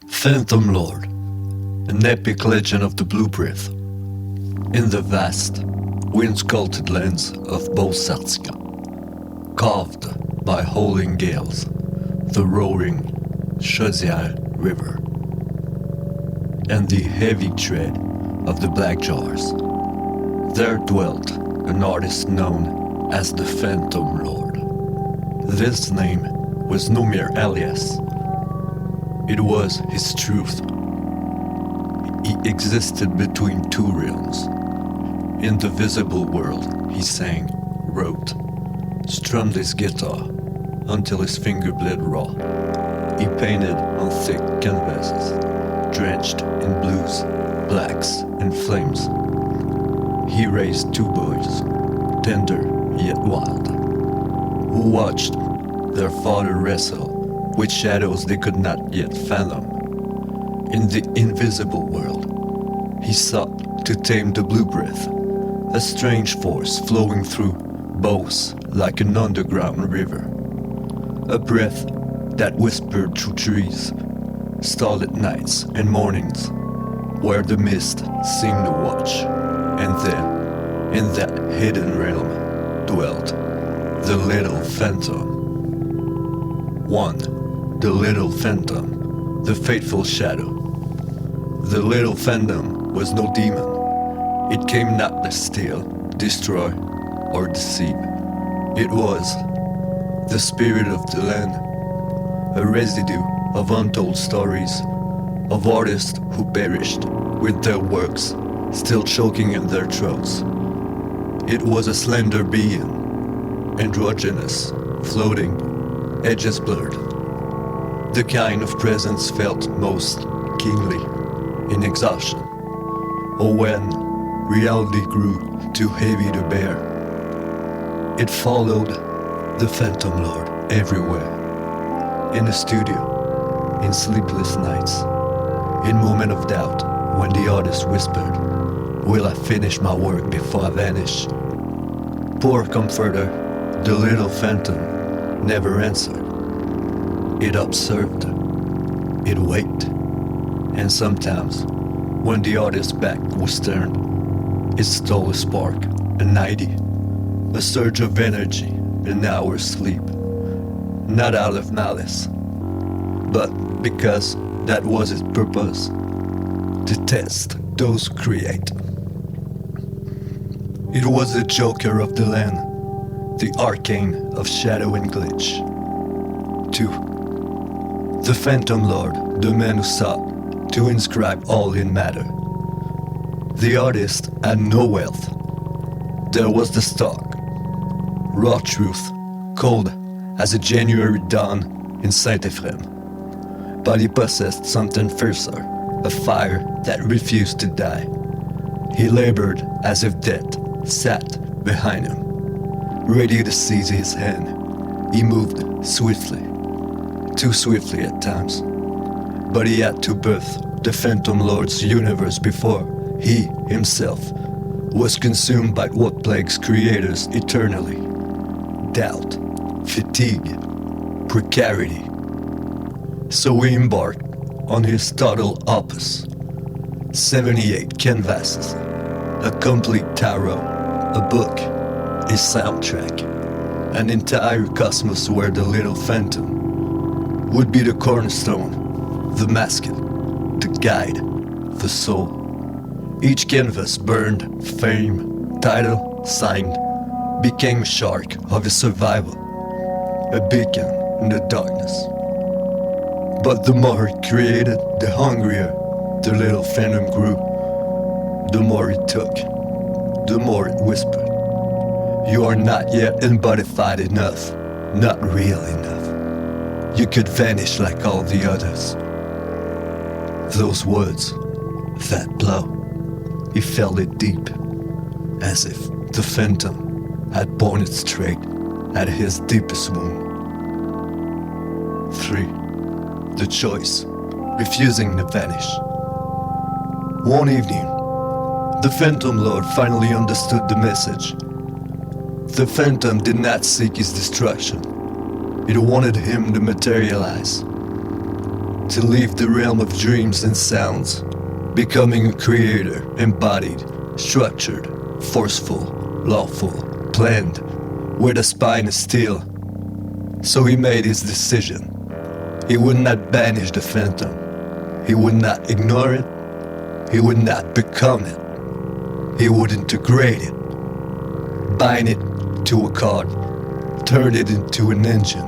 Phantom Lord, an epic legend of the Blue Breath. In the vast, wind-sculpted lands of Bossarka, carved by howling gales, the roaring SIGIL river, and the heavy tread of the black jars, there dwelt an artist known as the Phantom Lord. This name was no mere alias. It was his truth. He existed between two realms. In the visible world, he sang, wrote, strummed his guitar until his finger bled raw. He painted on thick canvases, drenched in blues, blacks, and flames. He raised two boys, tender yet wild, who watched their father wrestle with shadows they could not yet fathom. In the invisible world, he sought to tame the blue breath, a strange force flowing through bows like an underground river. A breath that whispered through trees, starlit nights and mornings, where the mist seemed to watch. And then, in that hidden realm, dwelt the little phantom. One, the little phantom, the fateful shadow. The little phantom was no demon. It came not to steal, destroy, or deceive. It was the spirit of the land, a residue of untold stories, of artists who perished with their works still choking in their throats. It was a slender being, androgynous, floating, edges blurred. The kind of presence felt most keenly in exhaustion, or when reality grew too heavy to bear. It followed the Phantom Lord everywhere, in the studio, in sleepless nights, in moments of doubt when the artist whispered, "Will I finish my work before I vanish?" Poor comforter, the little phantom never answered. It observed, it waited, and sometimes, when the artist's back was turned, it stole a spark, an idea, a surge of energy, an hour's sleep, not out of malice, but because that was its purpose, to test those who create. It was the joker of the land, the arcane of shadow and glitch. 2. The Phantom Lord, the man who sought to inscribe all in matter. The artist had no wealth. There was the stock, raw truth, cold as a January dawn in Saint-Ephrem. But he possessed something fiercer, a fire that refused to die. He labored as if death sat behind him, ready to seize his hand. He moved swiftly, too swiftly at times, but he had to birth the Phantom Lord's universe before he himself was consumed by what plagues creators eternally: doubt, fatigue, precarity. So he embarked on his total opus, 78 canvases, a complete tarot, a book, a soundtrack, an entire cosmos where the little phantom would be the cornerstone, the mascot, the guide, the soul. Each canvas burned, fame, title, signed, became a shark of his survival, a beacon in the darkness. But the more he created, the hungrier the little phantom grew. The more it took, the more it whispered, "You are not yet embodified enough, not real enough. You could vanish like all the others." Those words, that blow, he felt it deep, as if the phantom had pointed straight at his deepest wound. 3. The choice, refusing to vanish. One evening, the Phantom Lord finally understood the message. The Phantom did not seek his destruction. It wanted him to materialize. to leave the realm of dreams and sounds, becoming a creator embodied, structured, forceful, lawful, planned, where the spine is still. So he made his decision. He would not banish the phantom. He would not ignore it. He would not become it. He would integrate it, bind it to a card, turn it into an engine,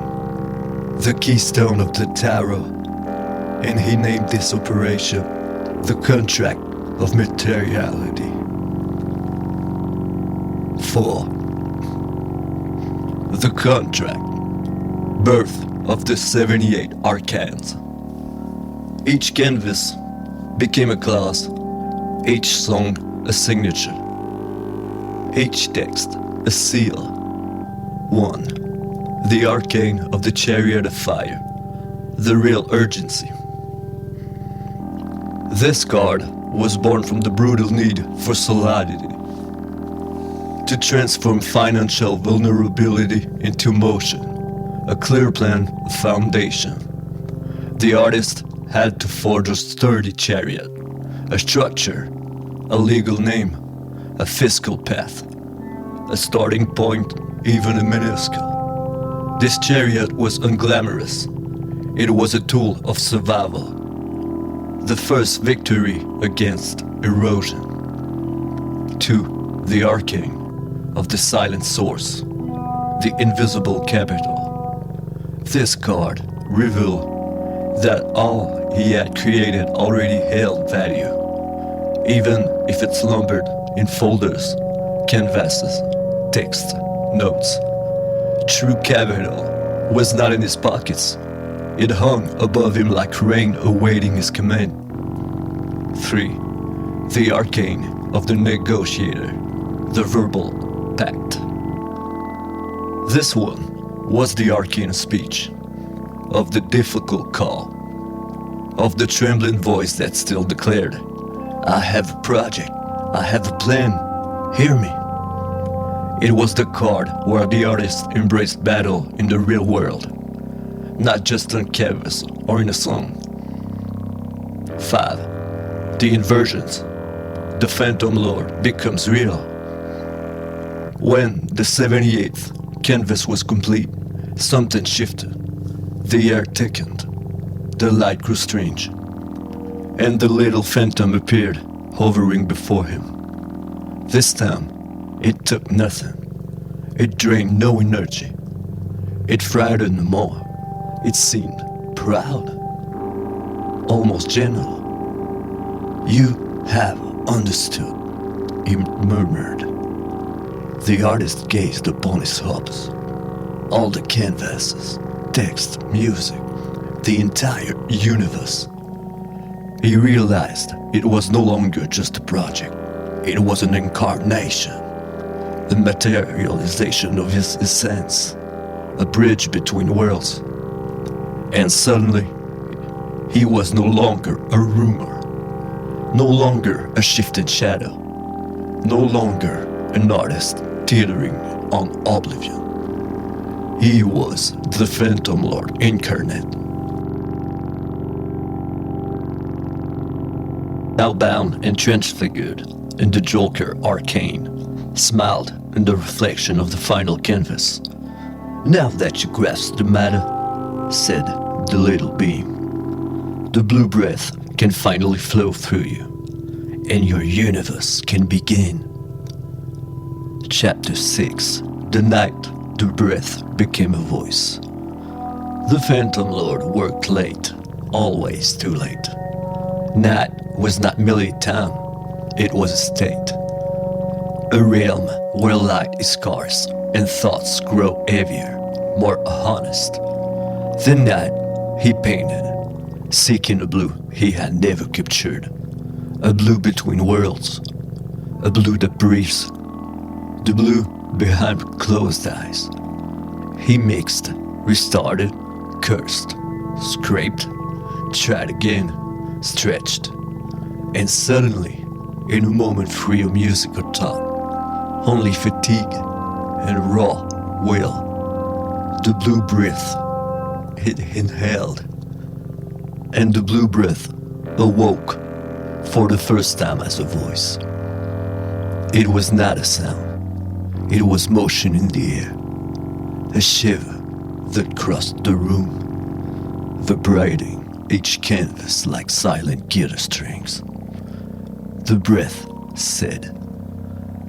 the keystone of the tarot, and he named this operation the contract of materiality. 4. The contract, birth of the 78 arcans. Each canvas became a clause, each song a signature, each text a seal. 1. The arcane of the chariot of fire, the real urgency. This card was born from the brutal need for solidity, to transform financial vulnerability into motion, a clear plan, a foundation. The artist had to forge a sturdy chariot, a structure, a legal name, a fiscal path, a starting point, even a minuscule. This chariot was unglamorous. It was a tool of survival, the first victory against erosion. 2. The arcane of the silent source, the invisible capital. This card revealed that all he had created already held value, even if it slumbered in folders, canvases, texts, notes. True capital was not in his pockets. It hung above him like rain awaiting his command. 3. The arcane of the negotiator, the verbal pact. This one was the arcane of speech, of the difficult call, of the trembling voice that still declared, I have a project, I have a plan, hear me. It was the card where the artist embraced battle in the real world, not just on canvas or in a song. 5. The inversions. The Phantom Lord becomes real. When the 78th canvas was complete, something shifted. The air thickened. The light grew strange. And the little phantom appeared, hovering before him. This time, it took nothing. It drained no energy. It frightened more. It seemed proud, almost gentle. You have understood, he murmured. The artist gazed upon his hopes. All the canvases, text, music, the entire universe. He realized it was no longer just a project. It was an incarnation, a materialization of his essence, a bridge between worlds. And suddenly, he was no longer a rumor, no longer a shifting shadow, no longer an artist teetering on oblivion. He was the Phantom Lord incarnate. Now bound and transfigured in the Joker arcane, smiled in the reflection of the final canvas. Now that you grasp the matter, said the little beam, the blue breath can finally flow through you, and your universe can begin. Chapter 6. The night the breath became a voice. The Phantom Lord worked late, always too late. Night was not merely time, it was a state. A realm where light is scarce and thoughts grow heavier, more honest. The night he painted, seeking a blue he had never captured. A blue between worlds, a blue that breathes, the blue behind closed eyes. He mixed, restarted, cursed, scraped, tried again, stretched, and suddenly, in a moment free of music or thought, only fatigue and raw will, the blue breath it inhaled, and the blue breath awoke for the first time as a voice. It was not a sound, it was motion in the air, a shiver that crossed the room, vibrating each canvas like silent guitar strings. The breath said,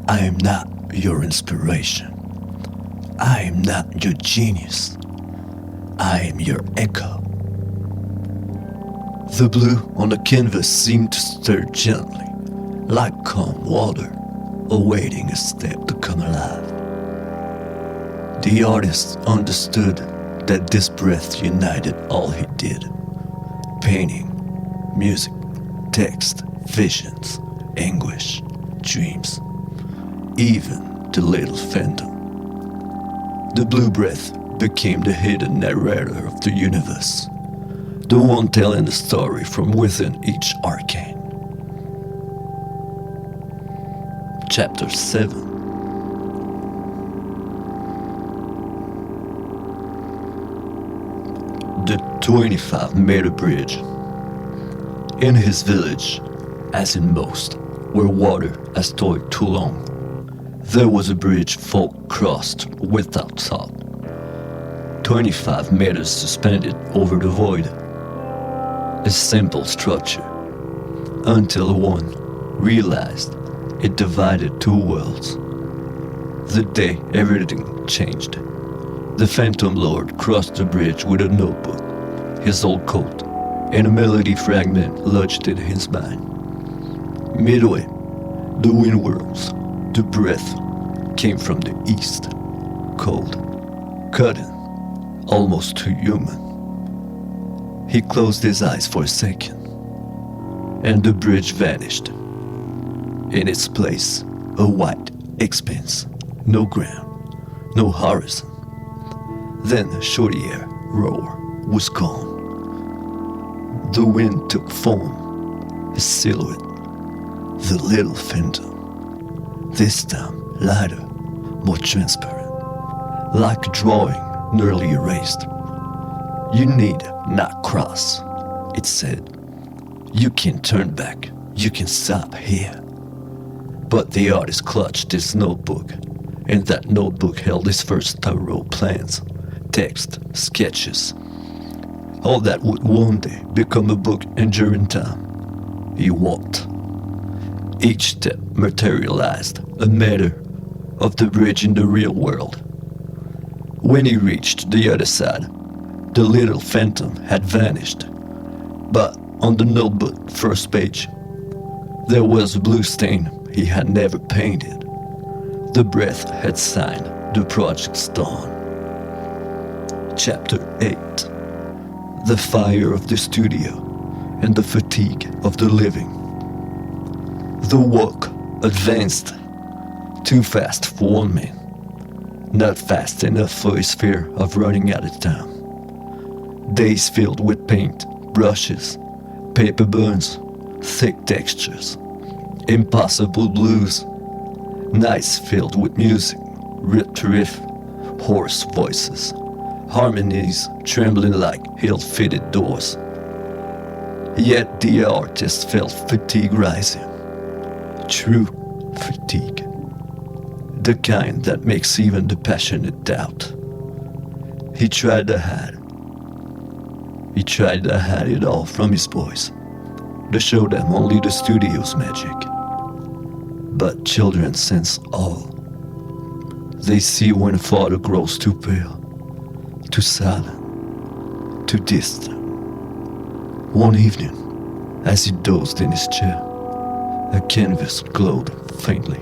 I am not your inspiration. I am not your genius. I am your echo. The blue on the canvas seemed to stir gently, like calm water, awaiting a step to come alive. The artist understood that this breath united all he did. Painting, music, text, visions, anguish, dreams, even the little phantom. The blue breath became the hidden narrator of the universe, the one telling the story from within each arcane. Chapter 7. The 25-meter bridge. In his village, as in most, where water has stood too long, there was a bridge folk crossed without thought. 25 meters suspended over the void. A simple structure, until one realized it divided two worlds. The day everything changed, the Phantom Lord crossed the bridge with a notebook, his old coat, and a melody fragment lodged in his mind. Midway, the wind whirls, the breath came from the east, cold, cutting, almost too human. He closed his eyes for a second, and the bridge vanished. In its place, a white expanse, no ground, no horizon. Then the Chaudière roar was gone. The wind took form, a silhouette, the little phantom, this time lighter, more transparent, like a drawing nearly erased. You need not cross, it said. You can turn back, you can stop here. But the artist clutched his notebook, and that notebook held his first thorough plans, text, sketches. All that would one day become a book enduring time. He walked. Each step materialized a matter of the bridge in the real world. When he reached the other side, the little phantom had vanished. But on the notebook first page, there was a blue stain he had never painted. The breath had signed the project's dawn. Chapter 8. The fire of the studio and the fatigue of the living. The walk advanced, too fast for one man, not fast enough for his fear of running out of time. Days filled with paint, brushes, paper burns, thick textures, impossible blues, nights filled with music, riff, hoarse voices, harmonies trembling like ill-fitted doors. Yet the artist felt fatigue rising. True fatigue. The kind that makes even the passionate doubt. He tried to hide it all from his boys, to show them only the studio's magic. But children sense all. They see when a father grows too pale, too silent, too distant. One evening, as he dozed in his chair, a canvas glowed faintly.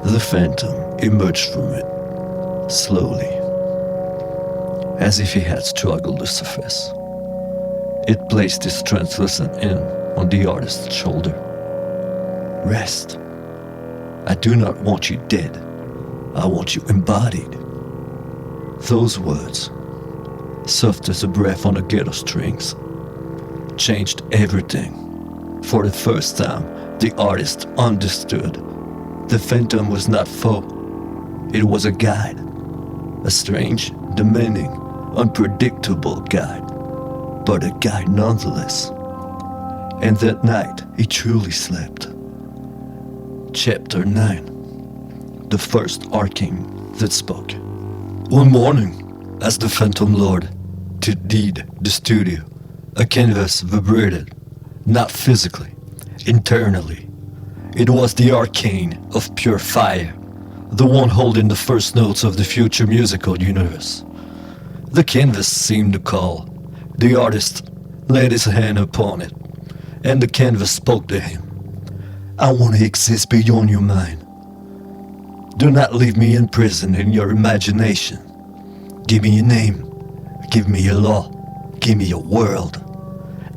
The phantom emerged from it, slowly, as if he had struggled to surface. It placed its translucent hand on the artist's shoulder. Rest. I do not want you dead. I want you embodied. Those words, soft as a breath on a ghetto strings, changed everything. For the first time, the artist understood. The phantom was not foe. It was a guide. A strange, demanding, unpredictable guide. but a guy nonetheless. And that night he truly slept. Chapter 9. The first arcane that spoke. One morning, as the Phantom Lord deed the studio, a canvas vibrated, not physically, internally. It was the arcane of pure fire, the one holding the first notes of the future musical universe. The canvas seemed to call. The artist laid his hand upon it, and the canvas spoke to him. I want to exist beyond your mind. Do not leave me imprisoned in your imagination. Give me a name. Give me a law. Give me a world.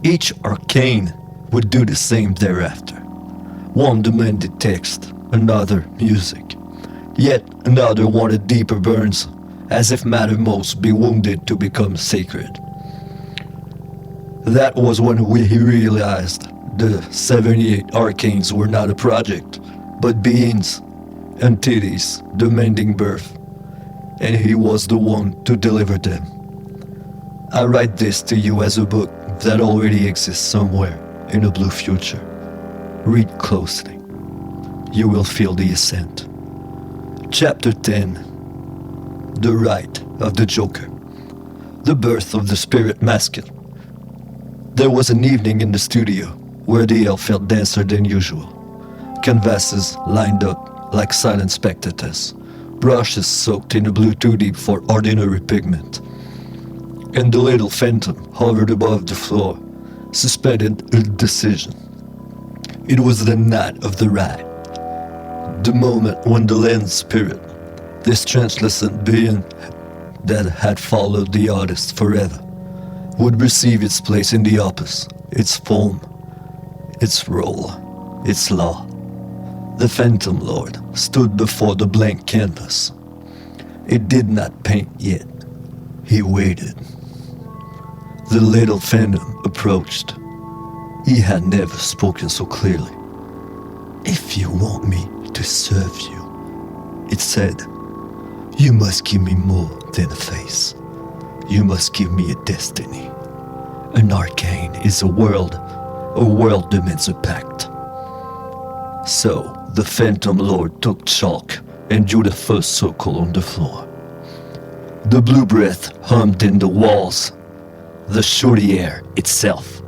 Each arcane would do the same thereafter. One demanded text, another music. Yet another wanted deeper burns, as if matter must be wounded to become sacred. That was when we realized the 78 arcanes were not a project, but beings, entities demanding birth, and he was the one to deliver them. I write this to you as a book that already exists somewhere in a blue future. Read closely. You will feel the ascent. Chapter 10. The Rite of the Joker. The birth of the spirit masculine. There was an evening in the studio where the elf felt denser than usual. Canvases lined up like silent spectators, brushes soaked in a blue too deep for ordinary pigment. And the little phantom hovered above the floor, suspended indecision. It was the night of the ride, the moment when the land spirit, this translucent being that had followed the artist forever, would receive its place in the opus, its form, its role, its law. The Phantom Lord stood before the blank canvas. It did not paint yet. He waited. The little phantom approached. He had never spoken so clearly. If you want me to serve you, it said, you must give me more than a face. You must give me a destiny. An arcane is a world demands a pact. So the Phantom Lord took chalk and drew the first circle on the floor. The blue breath hummed in the walls. The shorty air itself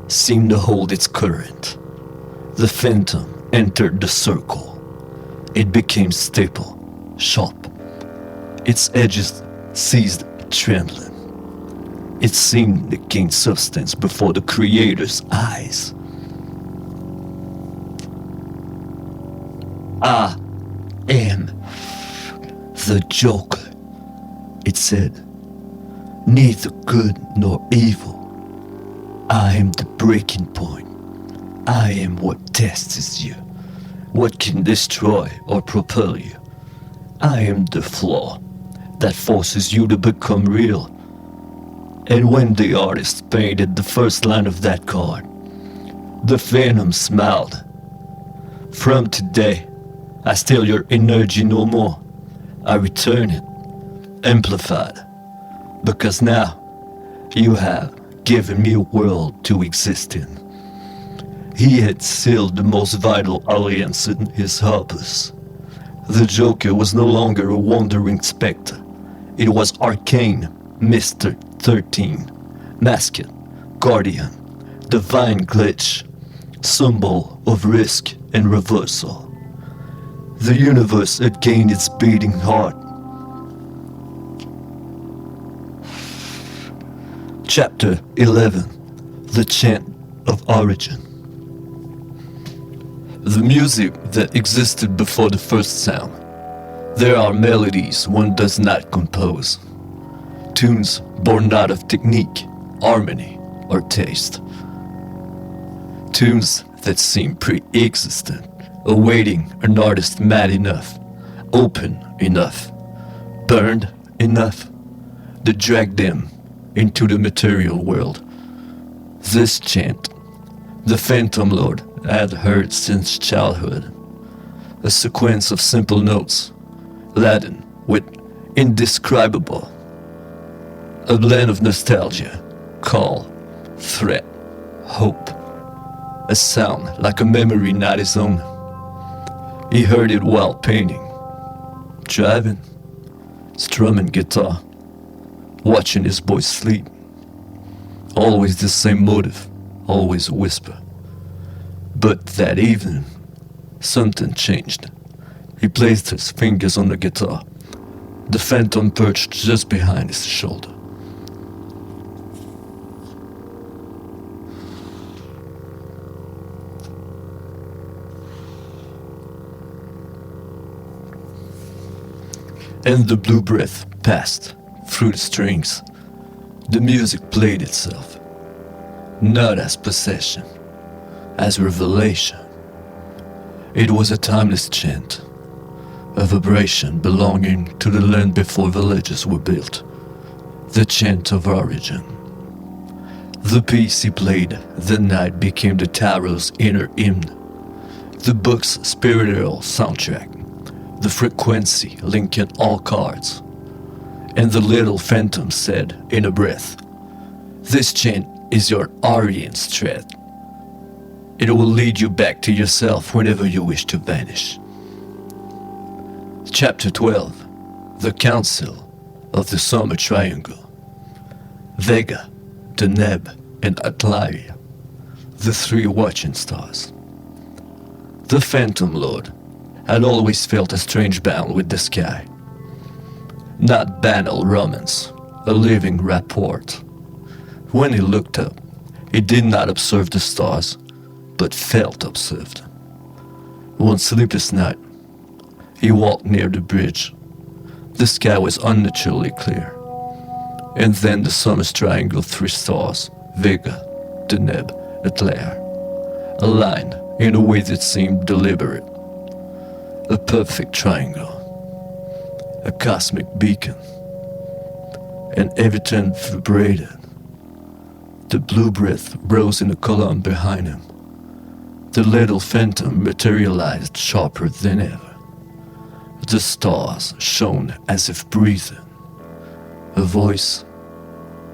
seemed to hold its current. The phantom entered the circle. It became stable, sharp. Its edges ceased trembling. It seemed to gain substance before the Creator's eyes. I am the Joker, it said. Neither good nor evil. I am the breaking point. I am what tests you, what can destroy or propel you. I am the flaw that forces you to become real. And when the artist painted the first line of that card, the Phantom smiled. From today, I steal your energy no more. I return it, amplified. Because now, you have given me a world to exist in. He had sealed the most vital alliance in his opus. The Joker was no longer a wandering spectre. It was arcane, Mr. 13, masculine, guardian, divine glitch, symbol of risk and reversal. The universe had gained its beating heart. Chapter 11. The Chant of Origin. The music that existed before the first sound. There are melodies one does not compose. Tunes born out of technique, harmony, or taste. Tunes that seem pre-existent, awaiting an artist mad enough, open enough, burned enough, to drag them into the material world. This chant, the Phantom Lord had heard since childhood. A sequence of simple notes, laden with indescribable. A blend of nostalgia, call, threat, hope, a sound like a memory not his own. He heard it while painting, driving, strumming guitar, watching his boys sleep. Always the same motive, always a whisper. But that evening, something changed. He placed his fingers on the guitar. The phantom perched just behind his shoulder. And the blue breath passed through the strings. The music played itself, not as possession, as revelation. It was a timeless chant, a vibration belonging to the land before villages were built, the chant of origin. The piece he played that night became the tarot's inner hymn, the book's spiritual soundtrack, the frequency linking all cards. And the little phantom said in a breath, "This chant is your Orient's thread. It will lead you back to yourself whenever you wish to vanish." Chapter 12. The Council of the Summer Triangle. Vega, Deneb, and LIRE, the three watching stars. The Phantom Lord had always felt a strange bond with the sky. Not banal romance, a living rapport. When he looked up, he did not observe the stars, but felt observed. One sleepless night, he walked near the bridge. The sky was unnaturally clear. And then the summer's triangle, three stars, Vega, Deneb, and LIRE, aligned in a way that seemed deliberate. A perfect triangle, a cosmic beacon, and everything vibrated. The blue breath rose in a column behind him. The little phantom materialized sharper than ever. The stars shone as if breathing. A voice,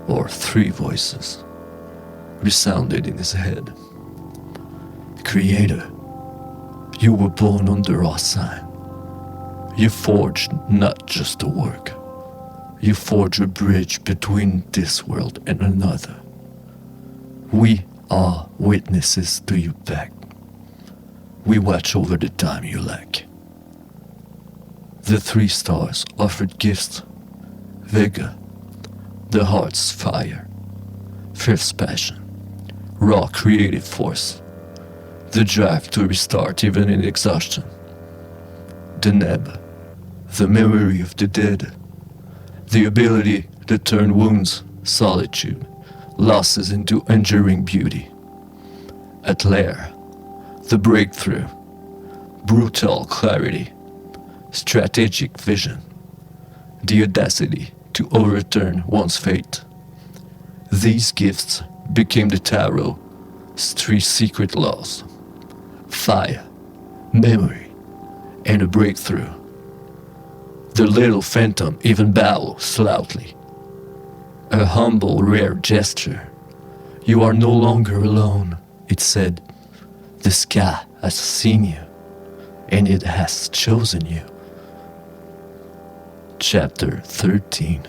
or three voices, resounded in his head. "Creator, you were born under our sign. You forged not just a work. You forged a bridge between this world and another. We are witnesses to you back. We watch over the time you lack." The three stars offered gifts. Vega, the heart's fire, fierce passion, raw creative force, the drive to restart even in exhaustion. Deneb, the memory of the dead, the ability to turn wounds, solitude, losses into enduring beauty. LIRE, the breakthrough, brutal clarity, strategic vision, the audacity to overturn one's fate. These gifts became the tarot's three secret laws: fire, memory, and a breakthrough. The little phantom even bowed slightly, a humble, rare gesture. "You are no longer alone," it said. "The sky has seen you, and it has chosen you." Chapter 13.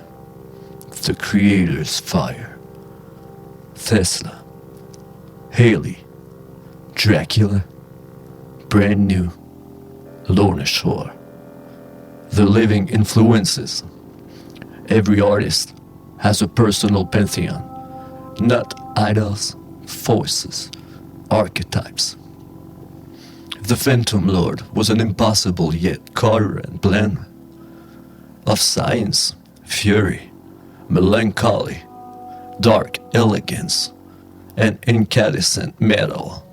The Creator's Fire. Tesla, Haley, Dracula, Brand New, Lorna Shore. The living influences. Every artist has a personal pantheon, not idols, forces, archetypes. The Phantom Lord was an impossible yet coherent blend of science, fury, melancholy, dark elegance, and incandescent metal.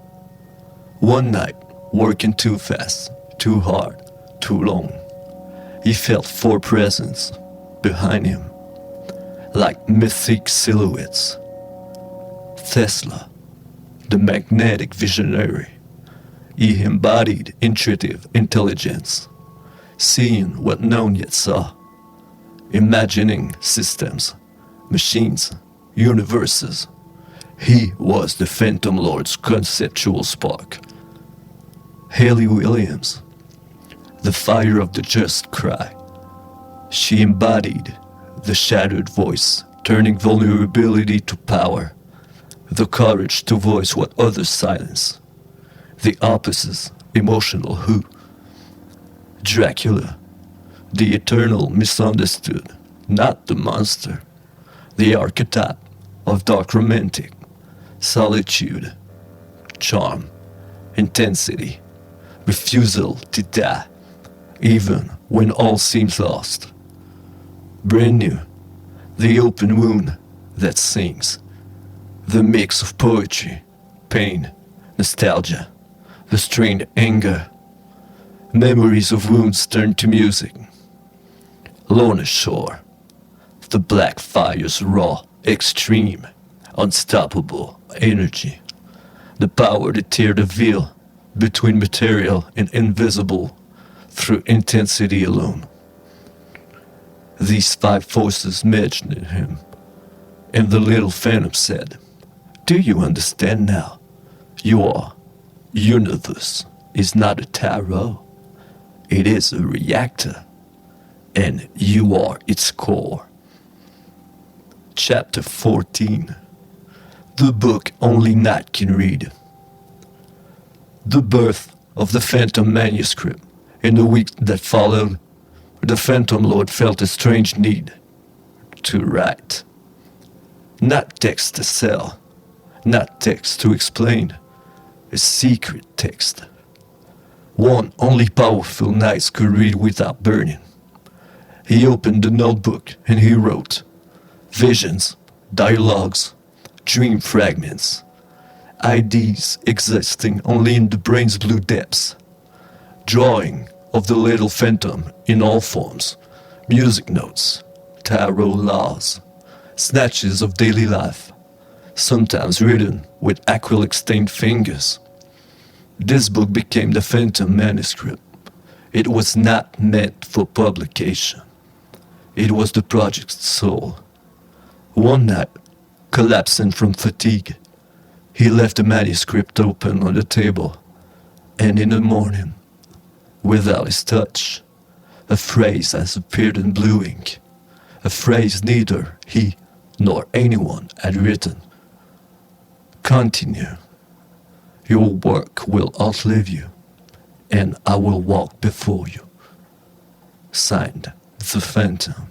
One night, working too fast, too hard, too long, he felt four presence behind him, like mythic silhouettes. Tesla, the magnetic visionary, he embodied intuitive intelligence, seeing what none yet saw, imagining systems, machines, universes, He was the Phantom Lord's conceptual spark. Haley Williams, the fire of the just cry. She embodied the shattered voice, turning vulnerability to power, the courage to voice what others silence, the opposite's emotional who. Dracula, the eternal misunderstood, not the monster, the archetype of dark romantic, solitude, charm, intensity, refusal to die, even when all seems lost. Brand new, the open wound that sings, the mix of poetry, pain, nostalgia, the strained anger, memories of wounds turned to music. Lorna Shore, the black fire's raw, extreme, unstoppable energy, the power to tear the veil between material and invisible through intensity alone. These five forces merged in him, and the little phantom said, "Do you understand now? Your universe is not a tarot. It is a reactor, and you are its core." Chapter 14. The book only Night can read. The birth of the Phantom manuscript. In the week that followed, the Phantom Lord felt a strange need to write. Not text to sell, not text to explain, a secret text. One only powerful knights could read without burning. He opened the notebook and he wrote visions, dialogues, dream fragments, ideas existing only in the brain's blue depths, drawing of the little phantom in all forms, music notes, tarot laws, snatches of daily life, sometimes written with acrylic-stained fingers. This book became the Phantom manuscript. It was not meant for publication. It was the project's soul. One night, collapsing from fatigue, he left the manuscript open on the table, and in the morning, without his touch, a phrase has appeared in blue ink, a phrase neither he nor anyone had written. Continue. Your work will outlive you, and I will walk before you. Signed, The Phantom.